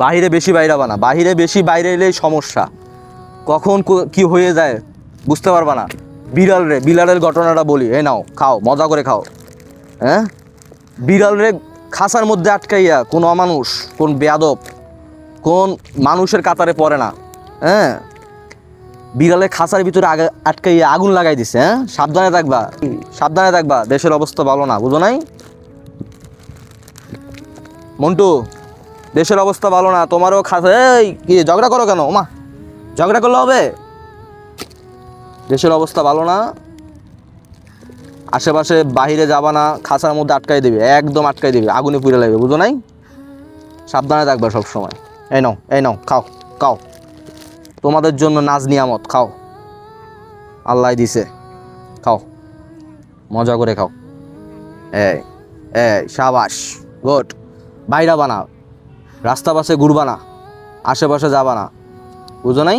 বাহিরে বেশি বাইরাবা না, বাহিরে বেশি বাইরে এলেই সমস্যা, কখন কি হয়ে যায় বুঝতে পারবা না। বিড়ালের ঘটনাটা বলি, এই নাও খাও, মজা করে খাও। হ্যাঁ, বিড়াল রে খাঁচার মধ্যে আটকাইয়া কোন অমানুষ, কোন বেয়াদব, কোন মানুষের কাতারে পড়ে না, হ্যাঁ, বিড়ালের খাঁচার ভিতরে আটকাইয়া আগুন লাগাই দিছে। হ্যাঁ, সাবধানে থাকবা, সাবধানে থাকবা, দেশের অবস্থা ভালো না, বুঝো নাই মন্টু? দেশের অবস্থা ভালো না, তোমারও এই কি ঝগড়া করো কেন? ওমা, ঝগড়া করলে হবে? দেশের অবস্থা ভালো না, আশেপাশে বাহিরে যাবা না, খাঁচার মধ্যে আটকাই দেবে, একদম আটকাই দেবে, আগুনে পুড়ে লাগবে, বুঝো নাই? সাবধানে থাকবা সব সময়। এই নাও, এই নাও, খাও খাও, তোমাদের জন্য নাজ নিয়ামত, খাও, আল্লাহ দিছে, খাও, মজা করে খাও। এই এই সাবাস, গুড। বাইরা বানা, রাস্তা পাশে ঘুরবা না, আশেপাশে যাবা না, বুঝো নাই?